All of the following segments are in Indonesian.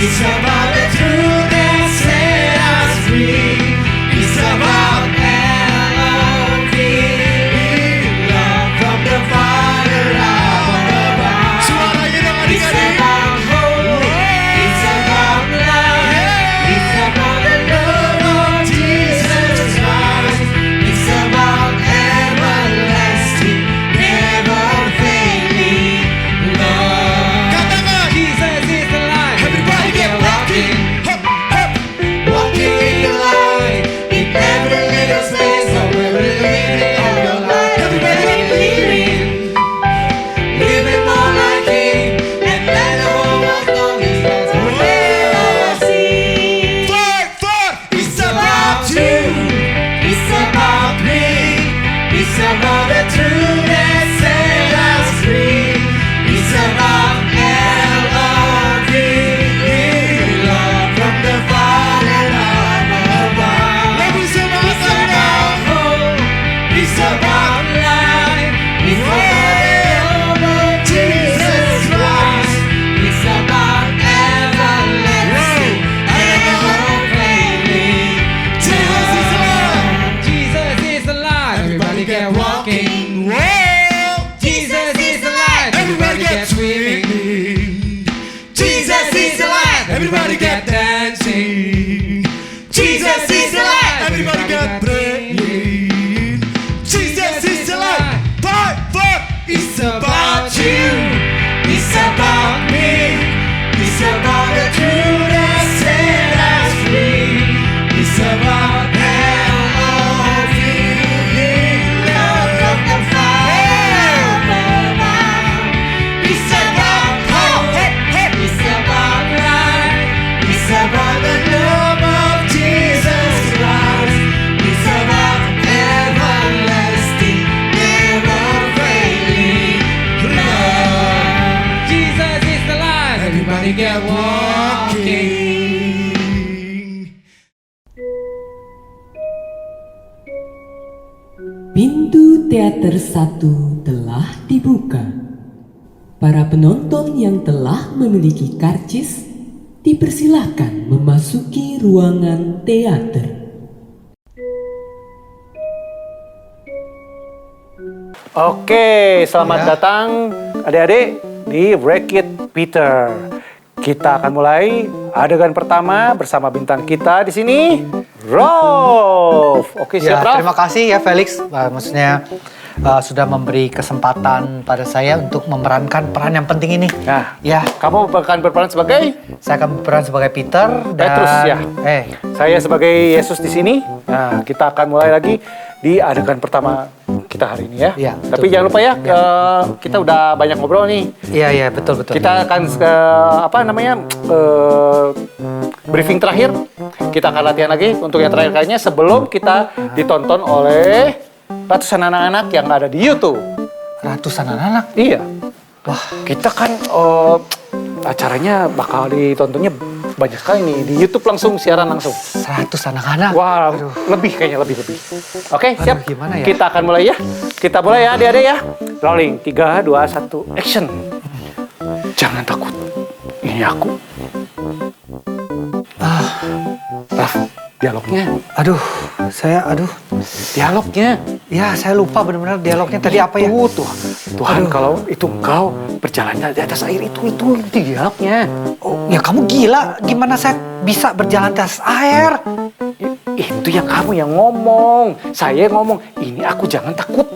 It's about the truth that set us free. It's about love, love from the Father up above. Suaranya dong It's adik-adik. about hope. It's about love. It's about the love of Jesus Christ. It's about everlasting, never failing love. Katakan. Jesus is the light. Everybody get walking. Hop, hop. Walking in the light, in every little space of every minute of your life. Everybody living more like Him, and let the whole world know He's God's mercy. Forward. It's about you, it's about me, it's about the truth that set us free. It's about love, love from the Father up above. Lagu semangat It's adik-adik. about hope, it's about life, it's about the love of Jesus Christ. It's about everlasting, ever-failing Jesus is alive. Jesus is alive. Everybody get walking. Wow. Jesus is alive. Everybody get swimming. Jesus is alive. Everybody get dancing. Jesus is alive. Everybody get praying. Jesus is alive. Forward. It's about you. It's about me. It's about the truth that set us free. It's about love, love from the Father above. It's about hope. It's about life. It's about the love of Jesus Christ. It's about everlasting, never failing love. Jesus is the life. Everybody get walking. Pintu teater 1 telah dibuka. Para penonton yang telah memiliki karcis dipersilahkan memasuki ruangan teater. Oke, selamat datang adik-adik di Break It Peter. Kita akan mulai adegan pertama bersama bintang kita di sini, Rolf. Oke, Ya, siap, Rolf? terima kasih ya Felix. Maksudnya sudah memberi kesempatan pada saya untuk memerankan peran yang penting ini. Nah, Ya, kamu akan berperan sebagai saya akan berperan sebagai Peter dan Petrus, ya. Saya sebagai Yesus di sini. Nah, kita akan mulai lagi di adegan pertama kita hari ini ya. Iya, Tapi betul. jangan lupa ya, kita udah banyak ngobrol nih. Iya, betul. Kita akan briefing terakhir. Kita akan latihan lagi untuk yang terakhir kalinya sebelum kita ditonton oleh ratusan anak-anak yang ada di YouTube. Ratusan anak-anak. Iya. Wah, kita kan acaranya bakal ditontonnya banyak sekali nih di YouTube, langsung siaran langsung. 100 anak-anak. Wah, lebih kayaknya lebih. Oke, siap. Gimana ya? Kita akan mulai ya. Kita mulai ya adik-adik ya. Rolling, 3, 2, 1, action. Jangan takut. Ini aku. Raf, dialognya. Dialognya. Ya, saya lupa benar-benar dialognya tadi apa ya? Tuhan, kalau itu engkau berjalannya di atas air itu dialognya. Oh, ya kamu gila. Gimana saya bisa berjalan di atas air? Itu yang kamu yang ngomong. Saya ngomong, ini aku jangan takut.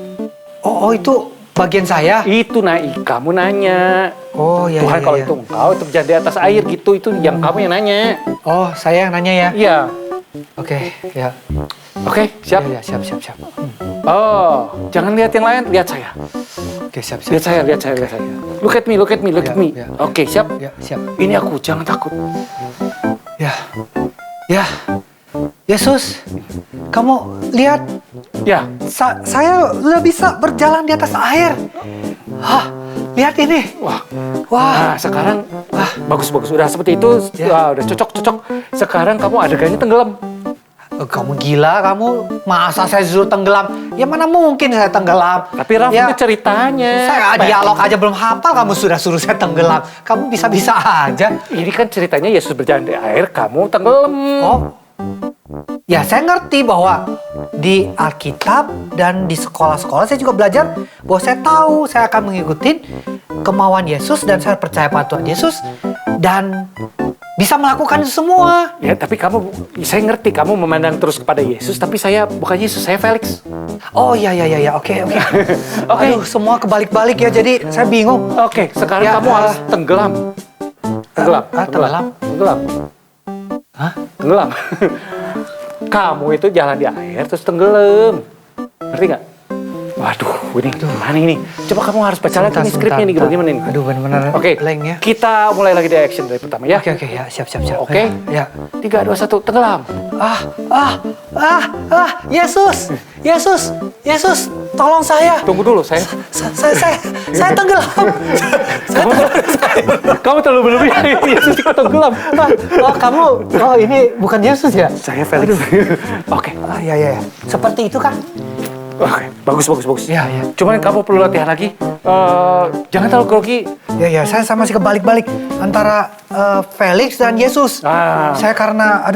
Oh, itu bagian saya. Itu kamu nanya. Oh, ya. Tuhan, ya, kalau ya. itu engkau terjadi di atas air gitu, itu yang kamu yang nanya. Oh, saya yang nanya ya. Iya. Oke, ya. Oke, siap. Ya, siap. Oh, jangan lihat yang lain, lihat saya. Oke, siap. Lihat saya. Look at me. Ya. Oke, siap. Ya, siap. Ini aku, jangan takut. Ya. Yesus, kamu lihat, Ya, saya udah bisa berjalan di atas air. Hah, lihat ini. wah. Wah, Nah, sekarang bagus. Udah seperti itu, Ya. wah, udah cocok. Sekarang kamu adegannya tenggelam. Kamu gila, kamu masa saya suruh tenggelam? Ya mana mungkin saya tenggelam. Tapi Raf, ya, itu ceritanya. saya dialog aja belum hafal, kamu sudah suruh saya tenggelam. Kamu bisa-bisa aja. Ini kan ceritanya Yesus berjalan di air, kamu tenggelam. Oh, ya saya ngerti bahwa di Alkitab dan di sekolah-sekolah saya juga belajar bahwa saya tahu saya akan mengikuti kemauan Yesus dan saya percaya pada Tuhan Yesus dan bisa melakukan itu semua. Ya, tapi saya ngerti kamu memandang terus kepada Yesus, tapi saya bukan Yesus, saya Felix. Oh iya, oke. Oke. Aduh, semua kebalik-balik ya, jadi saya bingung. Oke, sekarang Ya, kamu harus tenggelam. Tenggelam. Tenggelam? Hah? Tenggelam. Kamu itu jalan di air terus tenggelam. Ngerti nggak? Waduh, ini gimana ini? Coba kamu harus baca lagi nih skripnya nih, bagaimana ini? Aduh, benar-benar Oke, blank ya. kita mulai lagi dari action dari pertama ya. Oke, ya, siap. Oke. Ya. 3, 2, 1, tenggelam. Yesus, tolong saya. Tunggu dulu, saya. Saya tenggelam. Kamu terlalu berlebihan. Yesus ikut tenggelam. Ini bukan Yesus ya? Saya Felix. Oke. Ya. Seperti itu kan? Oke, bagus. Ya. Cuman kamu perlu latihan lagi. Jangan terlalu grogi. Ya, saya masih kebalik-balik antara Felix dan Yesus. Saya karena,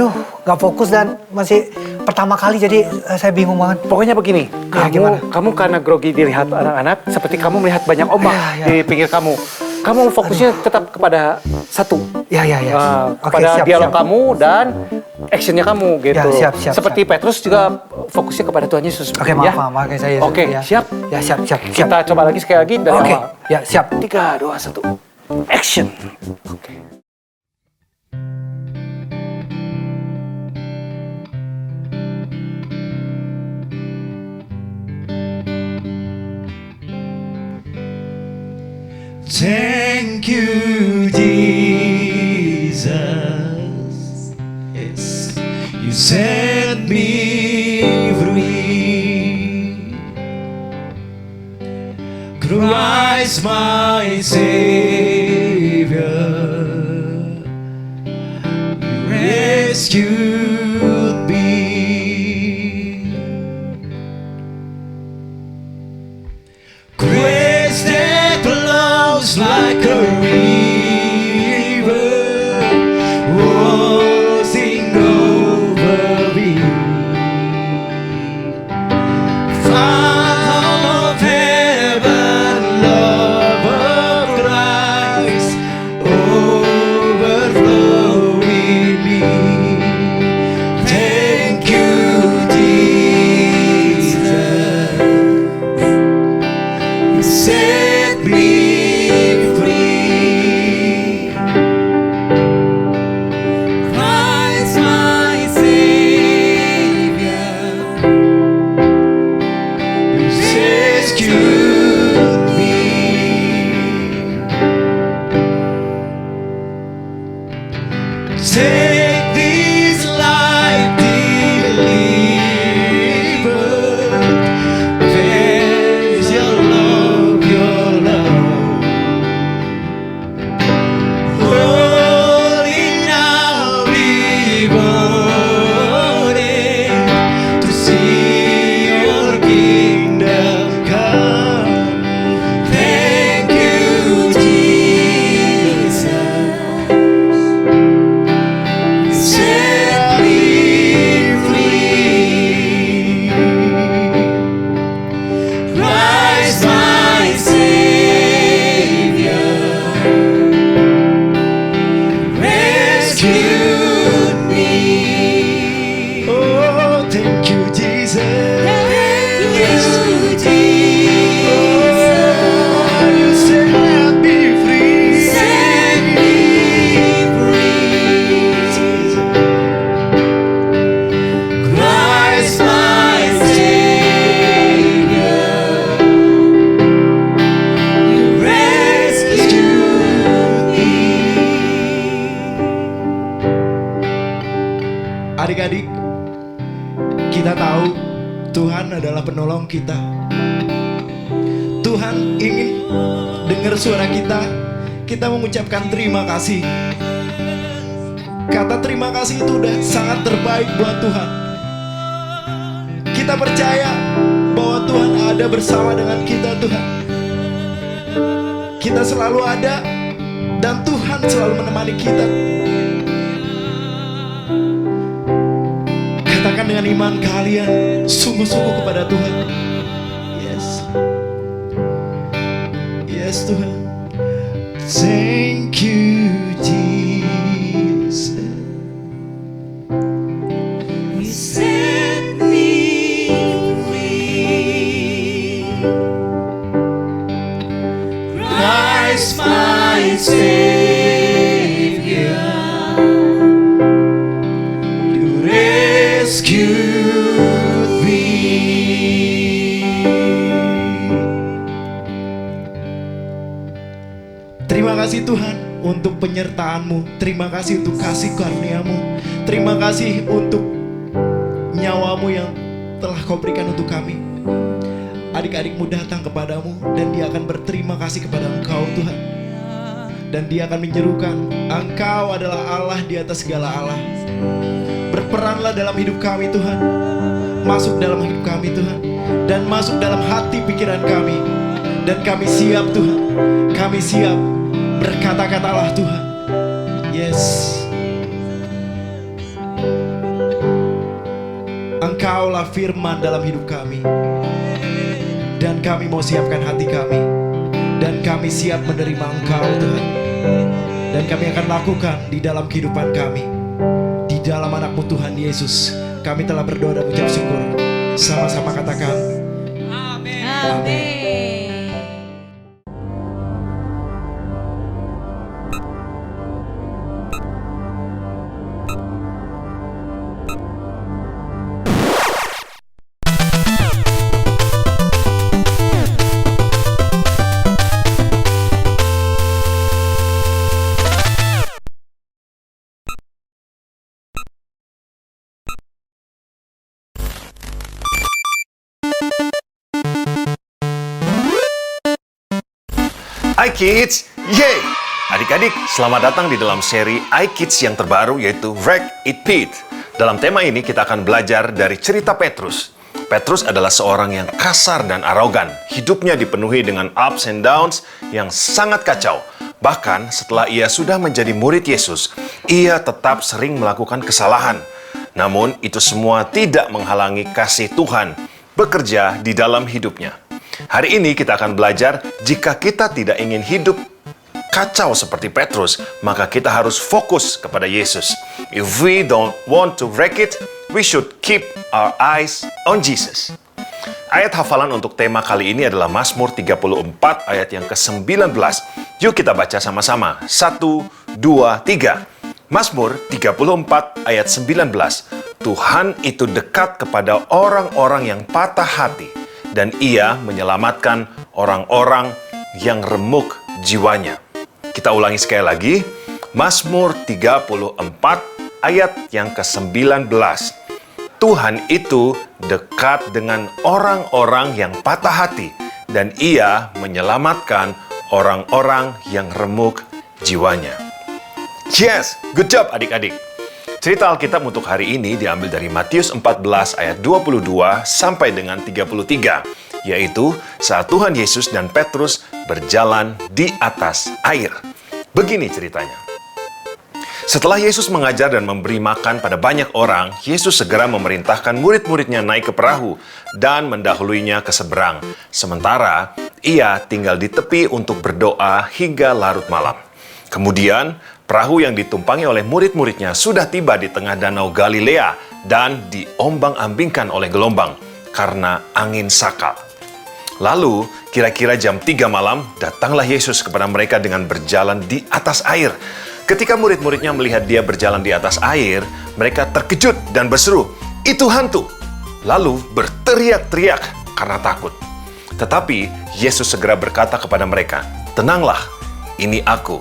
nggak fokus dan masih pertama kali jadi saya bingung banget. Pokoknya begini, Ya, gimana? kamu karena grogi dilihat anak-anak, seperti kamu melihat banyak ombak Ya. di pinggir kamu. Kamu fokusnya tetap kepada satu. Ya. Oke, Kepada siap. dialog kamu dan actionnya kamu gitu. Ya, siap. Seperti Petrus juga fokusnya kepada Tuhan Yesus. Oke, ya? maaf saya. Oke, ya. siap? Ya, siap. Kita coba lagi sekali lagi dari Oke, awal. ya siap. 3, 2, 1, action. Oke. Thank you, Jesus. Yes, you set me free. Christ, my Savior, you rescued me. Grace that flows like a river, washing over me. Fount of heaven, love of Christ, overflow in me. Thank you, Jesus. You set me free. Christ, my Savior, you rescued me. Take this life delivered. There's your love, holy now devoted to see your kingdom come. Thank you, Jesus. You set me free. Christ, my Savior, rescued me. Oh, thank you, Jesus. Thank you, Jesus. You set me free. Set me free. Christ, my Savior, you rescued me. Adik-adik, kita tahu Tuhan adalah penolong kita. Tuhan ingin dengar suara kita. Kita mengucapkan terima kasih. Kata terima kasih itu udah sangat terbaik buat Tuhan. Kita percaya bahwa Tuhan ada bersama dengan kita, Tuhan. Kita selalu ada dan Tuhan selalu menemani kita. Katakan dengan iman kalian sungguh-sungguh kepada Tuhan. Yes. Yes, Tuhan. Thank you, Jesus. You set me free. Christ my Savior, You rescued me. Terima kasih Tuhan untuk penyertaan-Mu. Terima kasih untuk kasih karunia-Mu. Terima kasih untuk nyawa-Mu yang telah Kau berikan untuk kami. Adik-adikmu datang kepadamu dan dia akan berterima kasih kepada Engkau, Tuhan. Dan dia akan menyerukan, Engkau adalah Allah di atas segala Allah. Berperanlah dalam hidup kami, Tuhan. Masuk dalam hidup kami, Tuhan. Dan masuk dalam hati pikiran kami. Dan kami siap, Tuhan. Kami siap berkata-katalah, Tuhan. Yes. Engkaulah firman dalam hidup kami. Dan kami mau siapkan hati kami. Dan kami siap menerima Engkau, Tuhan. Dan kami akan lakukan di dalam kehidupan kami. Di dalam anak-Mu Tuhan Yesus, kami telah berdoa dan ucap syukur. Sama-sama katakan, Amin. iKids, yeay! Adik-adik, selamat datang di dalam seri iKids yang terbaru yaitu Wreck It Pete. Dalam tema ini kita akan belajar dari cerita Petrus. Petrus adalah seorang yang kasar dan arogan. Hidupnya dipenuhi dengan ups and downs yang sangat kacau. Bahkan setelah ia sudah menjadi murid Yesus, ia tetap sering melakukan kesalahan. Namun itu semua tidak menghalangi kasih Tuhan bekerja di dalam hidupnya. Hari ini kita akan belajar jika kita tidak ingin hidup kacau seperti Petrus, maka kita harus fokus kepada Yesus. If we don't want to wreck it, we should keep our eyes on Jesus. Ayat hafalan untuk tema kali ini adalah Mazmur 34 ayat yang ke-19. Yuk kita baca sama-sama. 1, 2, 3. Mazmur 34 ayat 19. Tuhan itu dekat kepada orang-orang yang patah hati, dan ia menyelamatkan orang-orang yang remuk jiwanya. Kita ulangi sekali lagi. Mazmur 34 ayat yang ke-19. Tuhan itu dekat dengan orang-orang yang patah hati, dan ia menyelamatkan orang-orang yang remuk jiwanya. Yes, good job adik-adik. Cerita Alkitab untuk hari ini diambil dari Matius 14 ayat 22 sampai dengan 33, yaitu saat Tuhan Yesus dan Petrus berjalan di atas air. Begini ceritanya. Setelah Yesus mengajar dan memberi makan pada banyak orang, Yesus segera memerintahkan murid-muridnya naik ke perahu dan mendahuluinya ke seberang. Sementara ia tinggal di tepi untuk berdoa hingga larut malam. Kemudian, perahu yang ditumpangi oleh murid-muridnya sudah tiba di tengah danau Galilea dan diombang-ambingkan oleh gelombang karena angin sakal. Lalu, kira-kira jam 3 malam, datanglah Yesus kepada mereka dengan berjalan di atas air. Ketika murid-muridnya melihat dia berjalan di atas air, mereka terkejut dan berseru, "Itu hantu!" Lalu berteriak-teriak karena takut. Tetapi Yesus segera berkata kepada mereka, "Tenanglah, ini aku.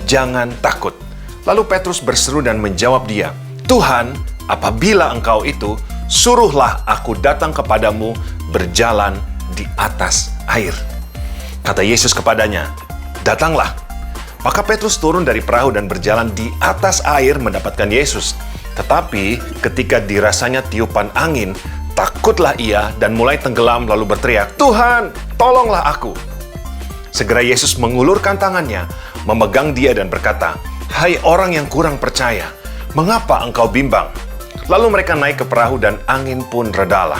Jangan takut." Lalu Petrus berseru dan menjawab dia, "Tuhan, apabila Engkau itu, suruhlah aku datang kepadamu berjalan di atas air." Kata Yesus kepadanya, "Datanglah." Maka Petrus turun dari perahu dan berjalan di atas air mendapatkan Yesus. Tetapi ketika dirasanya tiupan angin, Takutlah ia dan mulai tenggelam lalu berteriak, "Tuhan, tolonglah aku." Segera Yesus mengulurkan tangannya, memegang dia dan berkata, "Hai orang yang kurang percaya, mengapa engkau bimbang?" Lalu mereka naik ke perahu dan angin pun redalah.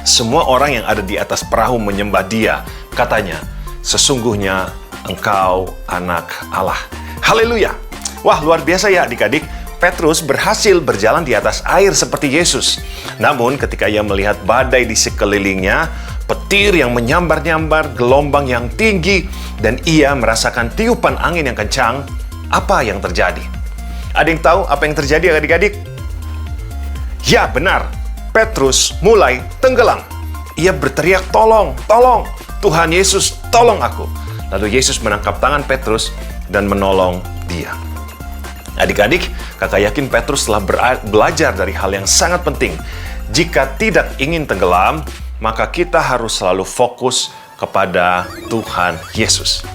Semua orang yang ada di atas perahu menyembah dia. Katanya, "Sesungguhnya engkau anak Allah." Haleluya. Wah, luar biasa ya adik-adik. Petrus berhasil berjalan di atas air seperti Yesus. Namun ketika ia melihat badai di sekelilingnya, petir yang menyambar-nyambar, gelombang yang tinggi, dan ia merasakan tiupan angin yang kencang, apa yang terjadi? Ada yang tahu apa yang terjadi adik-adik? Ya, benar. Petrus mulai tenggelam. Ia berteriak, "Tolong, tolong, Tuhan Yesus, tolong aku." Lalu Yesus menangkap tangan Petrus dan menolong dia. Adik-adik, kakak yakin Petrus telah belajar dari hal yang sangat penting. Jika tidak ingin tenggelam, maka kita harus selalu fokus kepada Tuhan Yesus.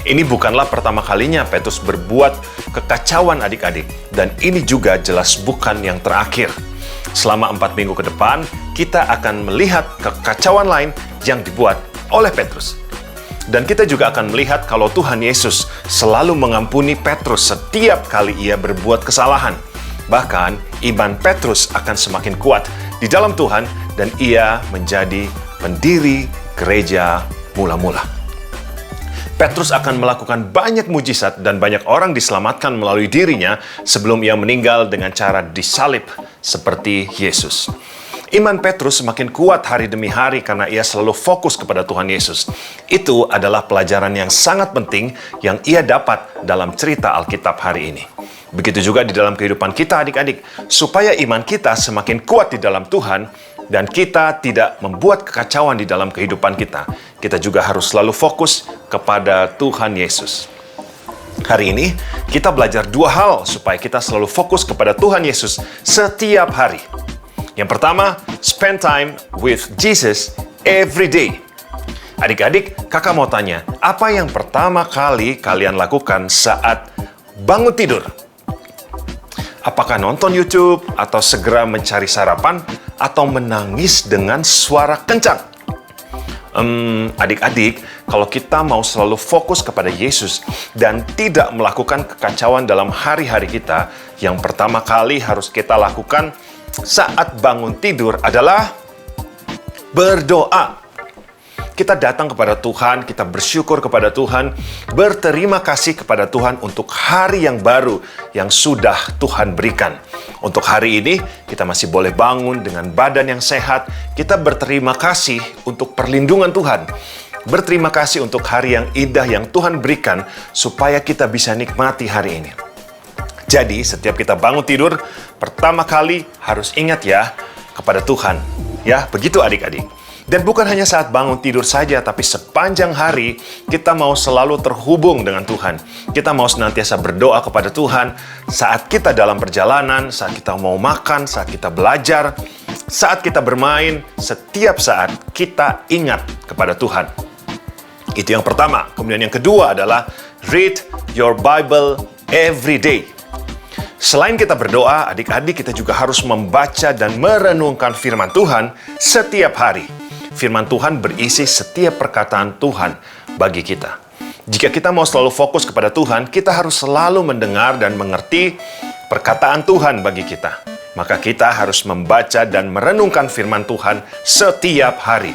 Ini bukanlah pertama kalinya Petrus berbuat kekacauan adik-adik, dan ini juga jelas bukan yang terakhir. Selama 4 minggu ke depan, kita akan melihat kekacauan lain yang dibuat oleh Petrus. Dan kita juga akan melihat kalau Tuhan Yesus selalu mengampuni Petrus setiap kali ia berbuat kesalahan. Bahkan, iman Petrus akan semakin kuat di dalam Tuhan dan ia menjadi pendiri gereja mula-mula. Petrus akan melakukan banyak mujizat dan banyak orang diselamatkan melalui dirinya sebelum ia meninggal dengan cara disalib seperti Yesus. Iman Petrus semakin kuat hari demi hari karena ia selalu fokus kepada Tuhan Yesus. Itu adalah pelajaran yang sangat penting yang ia dapat dalam cerita Alkitab hari ini. Begitu juga di dalam kehidupan kita adik-adik, supaya iman kita semakin kuat di dalam Tuhan dan kita tidak membuat kekacauan di dalam kehidupan kita. Kita juga harus selalu fokus kepada Tuhan Yesus. Hari ini kita belajar 2 hal supaya kita selalu fokus kepada Tuhan Yesus setiap hari. Yang pertama, spend time with Jesus every day. Adik-adik, kakak mau tanya, apa yang pertama kali kalian lakukan saat bangun tidur? Apakah nonton YouTube, atau segera mencari sarapan, atau menangis dengan suara kencang? Adik-adik, kalau kita mau selalu fokus kepada Yesus dan tidak melakukan kekacauan dalam hari-hari kita, yang pertama kali harus kita lakukan saat bangun tidur adalah berdoa. Kita datang kepada Tuhan, kita bersyukur kepada Tuhan, berterima kasih kepada Tuhan untuk hari yang baru yang sudah Tuhan berikan. Untuk hari ini, kita masih boleh bangun dengan badan yang sehat. Kita berterima kasih untuk perlindungan Tuhan. Berterima kasih untuk hari yang indah yang Tuhan berikan supaya kita bisa nikmati hari ini. Jadi, setiap kita bangun tidur, pertama kali harus ingat ya kepada Tuhan. Ya, begitu adik-adik. Dan bukan hanya saat bangun tidur saja, tapi sepanjang hari kita mau selalu terhubung dengan Tuhan. Kita mau senantiasa berdoa kepada Tuhan saat kita dalam perjalanan, saat kita mau makan, saat kita belajar, saat kita bermain, setiap saat kita ingat kepada Tuhan. Itu yang pertama. Kemudian yang kedua adalah read your Bible every day. Selain kita berdoa, adik-adik kita juga harus membaca dan merenungkan firman Tuhan setiap hari. Firman Tuhan berisi setiap perkataan Tuhan bagi kita. Jika kita mau selalu fokus kepada Tuhan, kita harus selalu mendengar dan mengerti perkataan Tuhan bagi kita. Maka kita harus membaca dan merenungkan firman Tuhan setiap hari.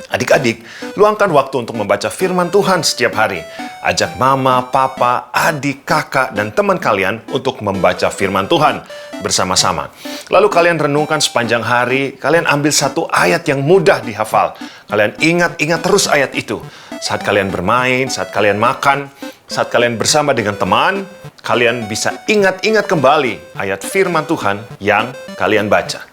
Adik-adik, luangkan waktu untuk membaca firman Tuhan setiap hari. Ajak mama, papa, adik, kakak, dan teman kalian untuk membaca firman Tuhan bersama-sama. Lalu kalian renungkan sepanjang hari, kalian ambil satu ayat yang mudah dihafal. Kalian ingat terus ayat itu. Saat kalian bermain, saat kalian makan, saat kalian bersama dengan teman, kalian bisa ingat kembali ayat firman Tuhan yang kalian baca.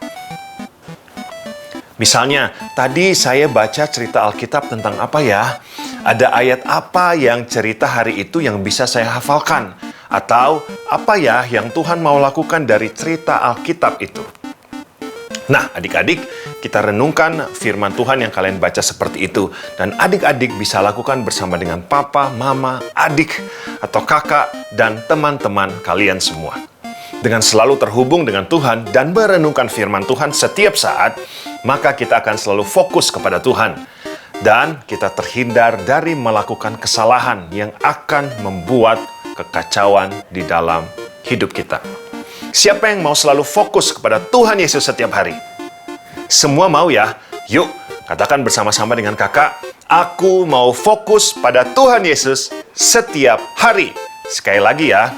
Misalnya, tadi saya baca cerita Alkitab tentang apa ya? Ada ayat apa yang cerita hari itu yang bisa saya hafalkan? Atau apa ya yang Tuhan mau lakukan dari cerita Alkitab itu? Nah, adik-adik, kita renungkan firman Tuhan yang kalian baca seperti itu. Dan adik-adik bisa lakukan bersama dengan papa, mama, adik, atau kakak, dan teman-teman kalian semua. dengan selalu terhubung dengan Tuhan dan merenungkan firman Tuhan setiap saat, maka kita akan selalu fokus kepada Tuhan. Dan kita terhindar dari melakukan kesalahan yang akan membuat kekacauan di dalam hidup kita. Siapa yang mau selalu fokus kepada Tuhan Yesus setiap hari? Semua mau ya? Yuk, katakan bersama-sama dengan kakak, aku mau fokus pada Tuhan Yesus setiap hari. Sekali lagi ya,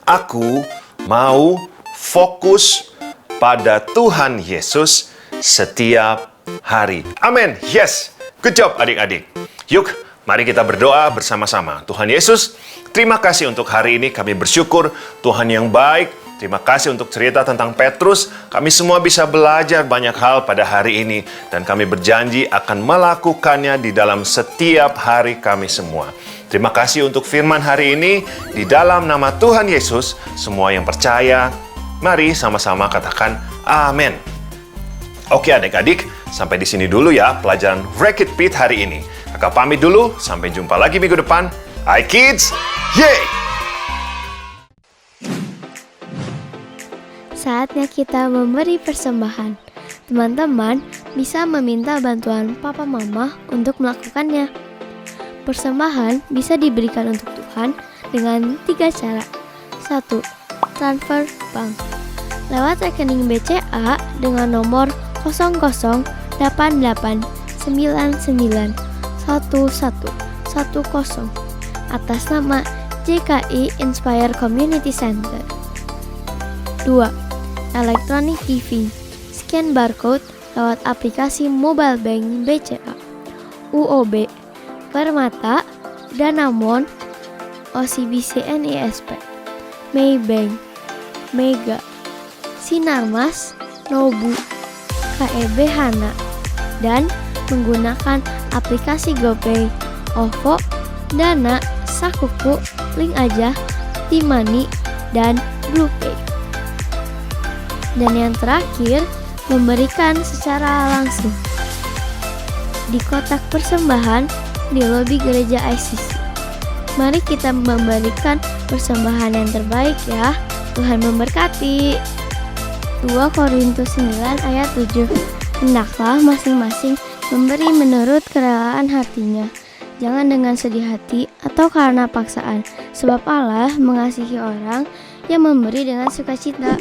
aku mau fokus pada Tuhan Yesus setiap hari. Amin. Yes. Good job adik-adik. Yuk, mari kita berdoa bersama-sama. Tuhan Yesus, terima kasih untuk hari ini. Kami bersyukur Tuhan yang baik. Terima kasih untuk cerita tentang Petrus. Kami semua bisa belajar banyak hal pada hari ini. Dan kami berjanji akan melakukannya di dalam setiap hari kami semua. Terima kasih untuk firman hari ini. Di dalam nama Tuhan Yesus, semua yang percaya, mari sama-sama katakan amin. Oke adik-adik, sampai di sini dulu ya pelajaran Wreck It Pete hari ini. Kakak pamit dulu, sampai jumpa lagi minggu depan. Hai kids, yeay! Saatnya kita memberi persembahan. Teman-teman bisa meminta bantuan papa mama untuk melakukannya. Persembahan bisa diberikan untuk Tuhan dengan 3 cara. 1. Transfer bank. Lewat rekening BCA dengan nomor 0088991110 atas nama JKI Inspire Community Center. 2. Electronic giving. Scan barcode lewat aplikasi mobile bank BCA, UOB, Permata, Danamon, OCBC NISP, Maybank, Mega, Sinarmas, Nobu, KEB Hana, dan menggunakan aplikasi GoPay, OVO, Dana, Sakuku, Link Aja, Timani, dan BluePay. Dan yang terakhir, memberikan secara langsung di kotak persembahan di lobi gereja ICC. Mari kita memberikan persembahan yang terbaik ya. Tuhan memberkati. 2 Korintus 9 ayat 7. Hendaklah masing-masing memberi menurut kerelaan hatinya, jangan dengan sedih hati atau karena paksaan, sebab Allah mengasihi orang yang memberi dengan sukacita.